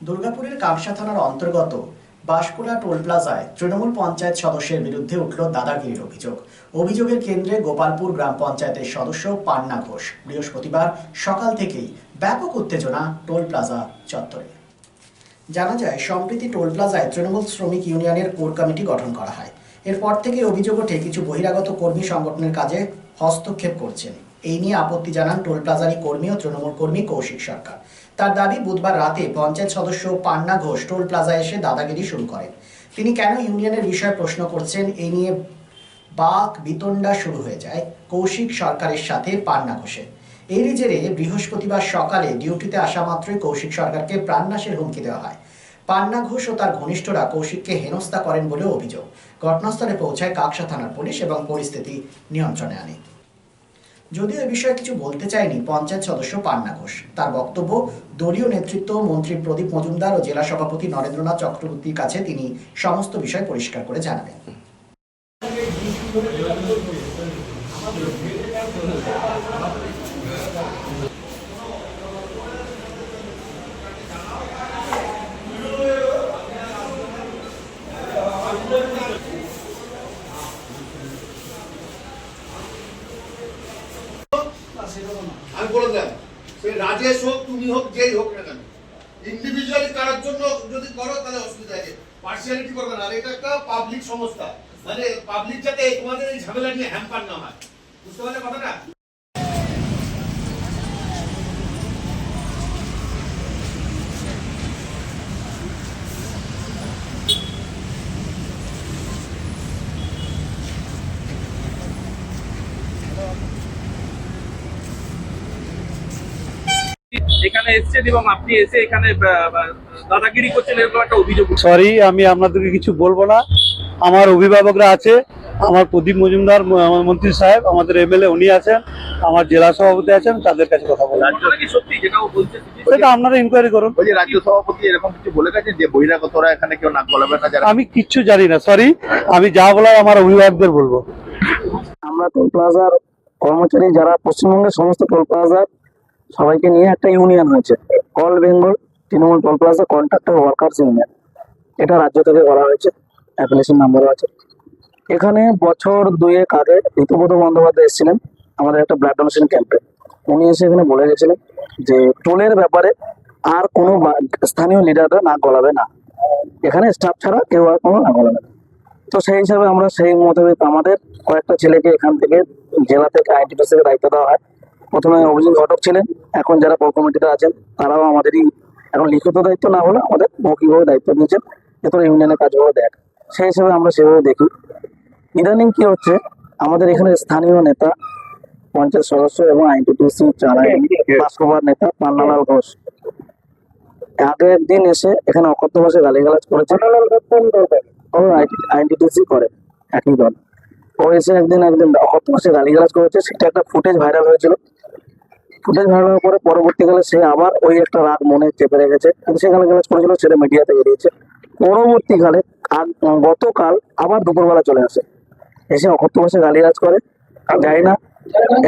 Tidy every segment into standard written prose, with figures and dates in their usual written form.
দুর্গাপুরের কাকসা থানার অন্তর্গত বাঁশকুড়া টোল প্লাজায় তৃণমূল পঞ্চায়েত সদস্যের বিরুদ্ধে উঠল দাদাগিরির অভিযোগ। অভিযোগের কেন্দ্রে গোপালপুর গ্রাম পঞ্চায়েতের সদস্য পান্না ঘোষ। বৃহস্পতিবার সকাল থেকেই ব্যাপক উত্তেজনা টোল প্লাজা চত্বরে। জানা যায়, সম্প্রতি টোল প্লাজায় তৃণমূল শ্রমিক ইউনিয়নের কোর কমিটি গঠন করা হয়। এরপর থেকে অভিযোগ ওঠে কিছু বহিরাগত কর্মী সংগঠনের কাজে হস্তক্ষেপ করছেন। এই নিয়ে আপত্তি জানান টোল প্লাজারই কর্মী ও তৃণমূল কর্মী কৌশিক সরকার। তার দাবি, বুধবার রাতে পঞ্চায়েত সদস্য পান্না ঘোষ টোল প্লাজায় এসে দাদাগিরি শুরু করেন। তিনি কেন ইউনিয়নের বিষয়ে প্রশ্ন করছেন, এই নিয়ে বাক বিতণ্ডা শুরু হয়ে যায় কৌশিক সরকারের সাথে পান্না ঘোষের। এরই জেরে বৃহস্পতিবার সকালে ডিউটিতে আসা মাত্রই কৌশিক সরকারকে প্রাণনাশের হুমকি দেওয়া হয়। পান্না ঘোষ ও তার ঘনিষ্ঠরা কৌশিককে হেনস্থা করেন বলেও অভিযোগ। ঘটনাস্থলে পৌঁছায় কাকসা থানার পুলিশ এবং পরিস্থিতি নিয়ন্ত্রণে আনে। যদিও এ বিষয়ে কিছু বলতে চায়নি পঞ্চায়েত সদস্য পান্না ঘোষ। তার বক্তব্য, দলীয় নেতৃত্ব মন্ত্রী প্রদীপ মজুমদার ও জেলা সভাপতি নরেন্দ্রনাথ চক্রবর্তীর কাছে তিনি সমস্ত বিষয় পরিষ্কার করে জানাবেন। আমি বলে দেন, সে রাজেশ হোক, তুমি হোক, যেই হোক না কেন, ইন্ডিভিজুয়ালি কারোর জন্য যদি করো তাহলে অসুবিধা আছে, পার্সিয়ালিটি করবে না। আর এটা একটা পাবলিক সংস্থা, মানে পাবলিক যাতে তোমাদের এই ঝামেলা নিয়ে হ্যাম্পার না হয়, বুঝতে পারলে কথাটা? এখানে এসেছেন এবং আপনি এসে এখানে দাদাগিরি করছেন, এরকম একটা অভিযোগ। সরি, আমি আপনাদেরকে কিছু বলবো না। আমার অভিভাবকরা আছে, আমার প্রদীপ মজুমদার মন্ত্রী সাহেব, আমাদের এমএলএ উনি আছেন, আমার জেলা সভাপতি আছেন, তাদের কাছে কথা বলবো। কি সত্যি যেটা বলছে সেটা আপনারা ইনকোয়ারি করুন। ওই যে রাজ্য সভাপতি এরকম কিছু বলে গেছে যে বহিরাগতরা এখানে কেউ নাক গলাবে না। যারা আমি কিচ্ছু জানি না, সরি। আমি যা বলার আমার অভিভাবকদের বলবো। আমরা টোল প্লাজার কর্মচারী যারা পশ্চিমবঙ্গের সমস্ত টোল প্লাজার সবাইকে নিয়ে একটা ইউনিয়ন হয়েছে, all Bengal Trinamool toll plaza contractor workers union. এটা রাজ্য থেকে করা হয়েছে, অ্যাপ্লিকেশন নাম্বারও আছে। এখানে বছর দুয়েক আগে ঋতুব্রত বন্দ্যোপাধ্যায় এসেছিলেন আমাদের একটা ব্লাড ডোনেশন ক্যাম্পে। উনি এসে এখানে বলে গেছিলেন যে টোলের ব্যাপারে আর কোনো স্থানীয় লিডাররা নাক গলাবে না, এখানে স্টাফ ছাড়া কেউ আর কোনো নাক গলাবে না। তো সেই হিসাবে আমরা সেই মোতাবেক আমাদের কয়েকটা ছেলেকে এখান থেকে জেলা থেকে আইনটিপিসি থেকে দায়িত্ব দেওয়া হয়। প্রথমে অভিজিৎ ঘটক ছিলেন, এখন যারা কোর কমিটিতে আছেন তারাও আমাদেরই এখন লিখিত দায়িত্ব না হলে আমাদের মৌখিকভাবে দায়িত্ব দিয়েছেন যে তোর ইউনিয়নের কাজগুলো দেখ। সেই হিসেবে আমরা সেভাবে দেখি। ইদানিং কি হচ্ছে, আমাদের এখানে স্থানীয় নেতা পঞ্চায়েত সদস্য এবং আইনটিপিসি বাসকবার নেতা পান্নালাল ঘোষ আগে একদিন এসে এখানে অকথ্য ভাষায় গালিগালাজ করেছে। ও আইনটিপিসি করে একই দল। ও এসে একদিন অকথ্য ভাষায় গালিগালাজ করেছে, সেটা একটা ফুটেজ ভাইরাল হয়েছিল। ফুটেজ ভাইরাল হওয়ার পরে পরবর্তীকালে সে আবার ওই একটা রাগ মনে চেপে রেখেছে, কিন্তু সে গালিগালাজ করেছিল, সেটা মিডিয়াতে বেরিয়েছে। পরবর্তীকালে গতকাল আবার দুপুরবেলা চলে আসে, এসে অকথ্য ভাষায় গালিগালাজ করে, যাই না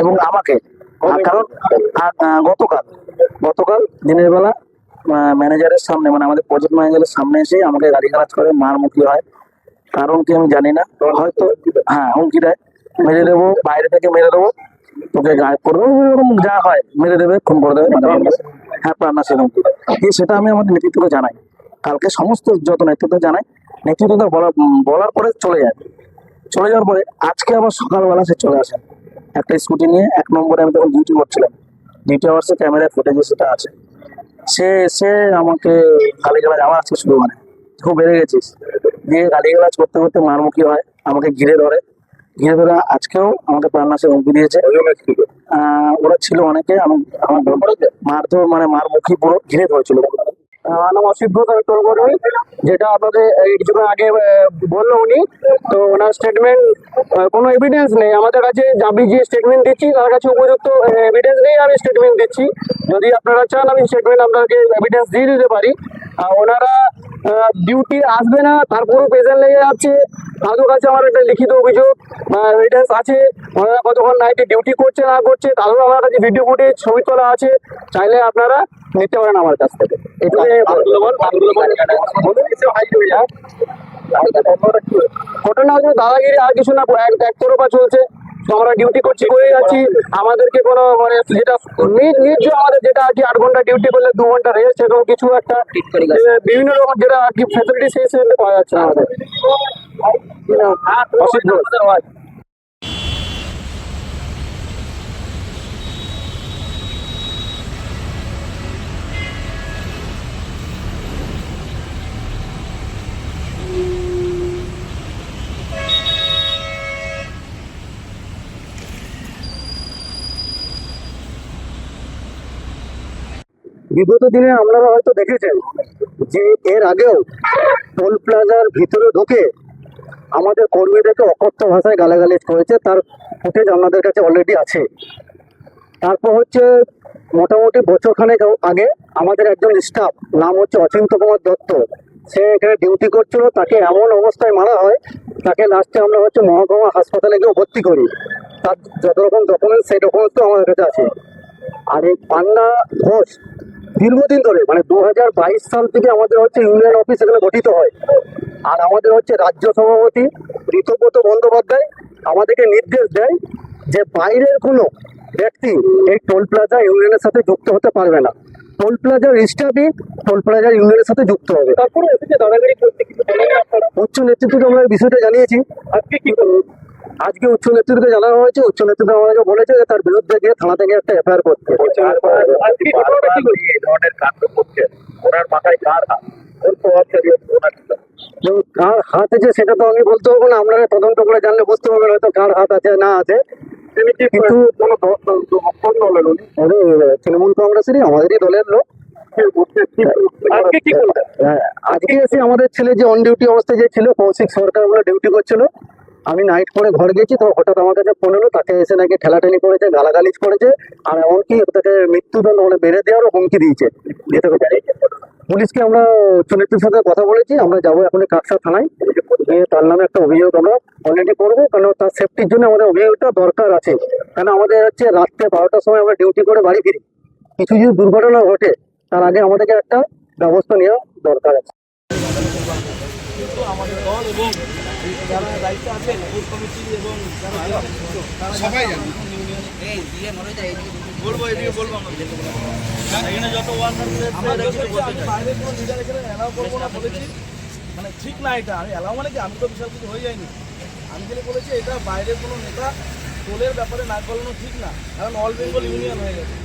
এবং আমাকে, কারণ গতকাল দিনের বেলা ম্যানেজারের সামনে, মানে আমাদের প্রজেক্ট ম্যানেজারের সামনে এসে আমাকে গালিগালাজ করে, মারমুখী হয়। কারণ কি আমি জানি না, হয়তো হুমকি দেয়, মেরে দেবো, বাইরে থেকে মেরে দেবো, তোকে গায়েব করবো, যা হয় মেরে দেবে, খুন করে দেবে, প্রাণনাশের হুমকি। সেটা আমি আমাদের নেতৃত্বকে জানাই, কালকে সমস্ত যত নেতৃত্ব জানাই, নেতৃত্ব বলার পরে চলে যাওয়ার পরে আজকে আবার সকালবেলা সে চলে আসেন একটা স্কুটি নিয়ে। 1 নম্বরে আমি তখন ডিউটি করছিলাম, ডিউটি আওয়ার্সে ক্যামেরায় ফুটেজে সেটা আছে। সে এসে আমাকে গালিগালাজ, আমার আজকে শুরু, মানে খুব বেড়ে গেছিস দিয়ে গালিগালাজ করতে করতে মারমুখী হয়, আমাকে ঘিরে ধরে আজকেও আমাকে প্রাণনাশের হুমকি দিয়েছে। ওরা ছিল অনেকে, আমার মারধর, মানে মারমুখী পুরো ঘিরে ধরেছিল। আমার নাম অসিদ্ধ কর্মী, যেটা আপনাদের কিছুক্ষণ আগে বললো উনি। তো ওনার স্টেটমেন্ট কোনো এভিডেন্স নেই আমাদের কাছে, আমি যে স্টেটমেন্ট দিচ্ছি তার কাছে উপযুক্ত এভিডেন্স নেই, আমি স্টেটমেন্ট দিচ্ছি। যদি আপনারা চান আমি স্টেটমেন্ট আপনাকে এভিডেন্স দিয়ে দিতে পারি। ওনারা ডিউটি আসবে না, তারপরেও পেশেন্ট লেগে যাচ্ছে। তাদের কাছে আমার একটা লিখিত অভিযোগ এভিডেন্স আছে, ওনারা কতক্ষণ নাইটে ডিউটি করছে না করছে, তাদেরও আমার কাছে ভিডিও ফুটেজ ছবি তোলা আছে, চাইলে আপনারা নিতে পারেন আমার কাছ থেকে। ঘটনা হচ্ছে দাদাগিরি, আর কিছু না, একতরফা চলছে। তো আমরা ডিউটি করছি, করে যাচ্ছি, আমাদেরকে কোনো মানে যেটা নিজ আমাদের যেটা আর কি 8 ঘন্টা ডিউটি করলে 2 ঘন্টা রেস্ট, এরকম কিছু একটা বিভিন্ন রকম যেটা আর কি ফ্যাসিলিটি সেই হিসেবে পাওয়া যাচ্ছে না আমাদের। অসুবিধা বিগত দিনে আপনারা হয়তো দেখেছেন যে এর আগেও টোল প্লাজার ভিতরে ঢুকে আমাদের কর্মীদেরকে অকথ্য ভাষায় গালাগালিজ করেছে, তার ফুটেজ আপনাদের কাছে অলরেডি আছে। তারপর হচ্ছে মোটামুটি বছরখানেক আগে আমাদের একজন স্টাফ, নাম হচ্ছে অচিন্ত কুমার দত্ত, সে এখানে ডিউটি করছিল, তাকে এমন অবস্থায় মারা হয়, তাকে লাস্টে আমরা হচ্ছে মহকুমা হাসপাতালে গিয়ে ভর্তি করি। তার যত রকম ডকুমেন্টস, সেই ডকুমেন্টস তো আমাদের কাছে আছে। আর এই পান্না ঘোষ দীর্ঘদিন ধরে মানে 2022 সাল থেকে আমাদের হচ্ছে ইউনিয়ন অফিস এখানে গঠিত হয়, আর আমাদের হচ্ছে রাজ্য সভাপতি ঋতব্রত বন্দ্যোপাধ্যায় আমাদেরকে নির্দেশ দেয় যে বাইরের কোনো ব্যক্তি এই টোল প্লাজা ইউনিয়নের সাথে যুক্ত হতে পারবে না, টোল প্লাজার স্টাফই টোল প্লাজার ইউনিয়নের সাথে যুক্ত হবে। তারপরে দাদাগিরি করতে কিছু উচ্চ নেতৃত্বকে আমরা এই বিষয়টা জানিয়েছি। আজকে উচ্চ নেতৃত্বকে জানানো হয়েছে, উচ্চ নেতৃত্ব আমাদেরকে বলেছে যে তার বিরুদ্ধে গিয়ে থানাতে গিয়ে একটা এফআইআর করতে। এই ধরনের কাণ্ড করছে, ওনার মাথায় কার হাত? কার হাত আছে সেটা তো আমি বলতে পারবো না, আপনারা তদন্ত করে জানলে বুঝতে পারবেন হয়তো কার হাত আছে না আছে। কিন্তু তৃণমূল কংগ্রেসেরই, আমাদেরই দলের লোক। আজকে এসে আমাদের ছেলে যে অন ডিউটি অবস্থায় যে ছিল, কৌশিক সরকার বলে ডিউটি করছিল, আমি নাইট করে ঘর গেছি, তো হঠাৎ আমার কাছে ফোন এলো, তাকে এসে নাকি ঠেলাঠেলি করেছে, গালাগালিজ করেছে, আর এমনকি তাকে মৃত্যুদণ্ড মানে বেড়ে দেওয়ারও হুমকি দিয়েছে। পুলিশকে আমরা উচ্চ নেতৃত্বের সাথে কথা বলেছি, আমরা যাবো এখন কাকসা থানায়, গিয়ে তার নামে একটা অভিযোগ আমরা অলরেডি করবো, কারণ তার সেফটির জন্য আমাদের অভিযোগটা দরকার আছে। কারণ আমাদের হচ্ছে রাত্রে 12টার সময় আমরা ডিউটি করে বাড়ি ফিরি, কিছু যদি দুর্ঘটনা ঘটে তার আগে আমাদেরকে একটা ব্যবস্থা নেওয়া দরকার আছে। কিন্তু আমাদের দল এবং যারা দায়িত্ব আছেন বুথ কমিটি এবং সবাই জানে। বলবো এদিকে বলবো এখানে যত ওয়ার্কার আমি বাইরের কোনো লিডার এখানে অ্যালাউ করবো না বলেছি, মানে ঠিক না এটা। আমি অ্যালাউ মানে কি, আমি তো বিশাল কিছু হয়ে যায়নি, আমি যেটা বলেছি এটা বাইরের কোনো নেতা টোলের ব্যাপারে নাক গলানো ঠিক না, কারণ অল বেঙ্গল ইউনিয়ন হয়ে গেছে,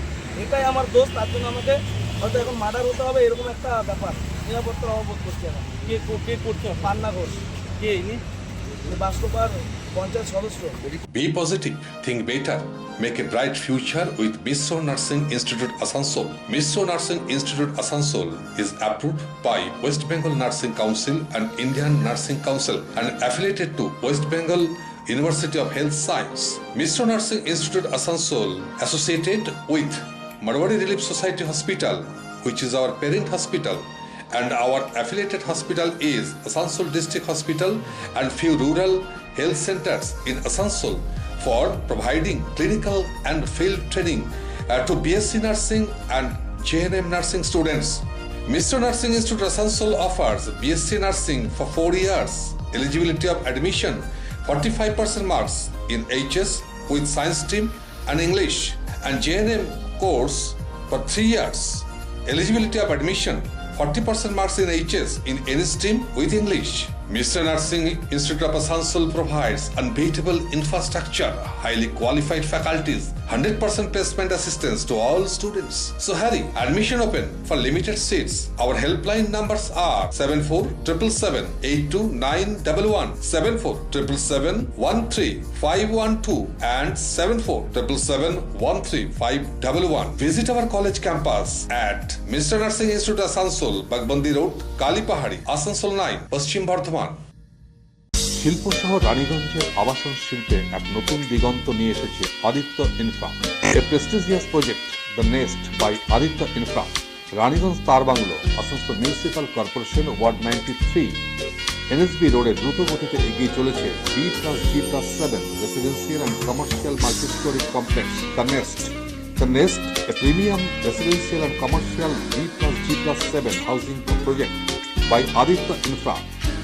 এটাই আমার দোষ। তার জন্য আমাকে হয়তো এখন মার্ডার হতে হবে এরকম একটা ব্যাপার, নিরাপত্তার অববোধ করছি এখন। কে করছে? পান্না ঘোষ, কে ইনি? বাস্কোপার পঞ্চায়েত সদস্য। Be positive, think better, make a bright future with Mishra Nursing Institute Asansol. Mishra Nursing Institute Asansol is approved by West Bengal Nursing Council and Indian Nursing Council and affiliated to West Bengal University of Health Science. Mishra Nursing Institute Asansol associated with Marwari Relief Society Hospital, which is our parent hospital, and our affiliated hospital is Asansol District Hospital and few rural health centers in Asansol for providing clinical and field training to BSc Nursing and JNM Nursing students. Mishra Nursing Institute Asansol offers BSc Nursing for 4 years. Eligibility of admission 45% marks in HS with science stream and English, and JNM course for 3 years. Eligibility of admission 40% marks in HS in any stream with English. Mishra Nursing Institute of Asansol provides unbeatable infrastructure, highly qualified faculties, 100% placement assistance to all students. So hurry, admission open for limited seats. Our helpline numbers are 7477782911, 7477713512 and 7477135111. Visit our college campus at Mishra Nursing Institute Asansol, Bagbandi Road, Kalipahari, Asansol 9, Paschim Bardhaman. শিল্পসহ রানীগঞ্জের আবাসন শিল্পে এক নতুন দিগন্ত নিয়ে এসেছে Aditya Infra, a prestigious project the Nest by Aditya Infra Raniganj তার বাংলো, Asansol municipal corporation, ward 93, NSB রোডে দ্রুত গতিতে এগিয়ে চলেছে B+G+7 residential and commercial multi storey complex the Nest. The Nest, a premium residential and commercial B+G+7 housing project by Aditya Infra,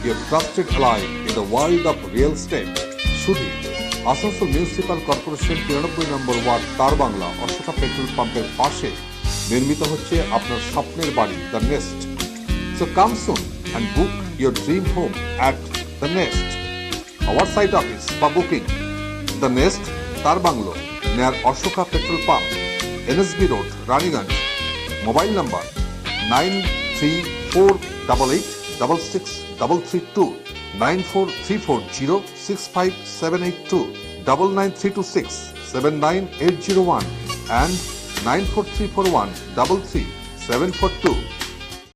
your trusted ally in the world of real estate. Shudhi, Asansol municipal corporation 93 নম্বর ward তার Bangla Ashoka petrol পাম্পের পাশে নির্মিত হচ্ছে আপনার স্বপ্নের বাড়ি the nest. So come soon and book your dream home at the Nest. Our site office for booking the Nest তার bungalow near Ashoka Petrol Pump, NSB Road, Raniganj. Mobile number 9348866332, 9434065782, 99326 79801 and 94341 33742.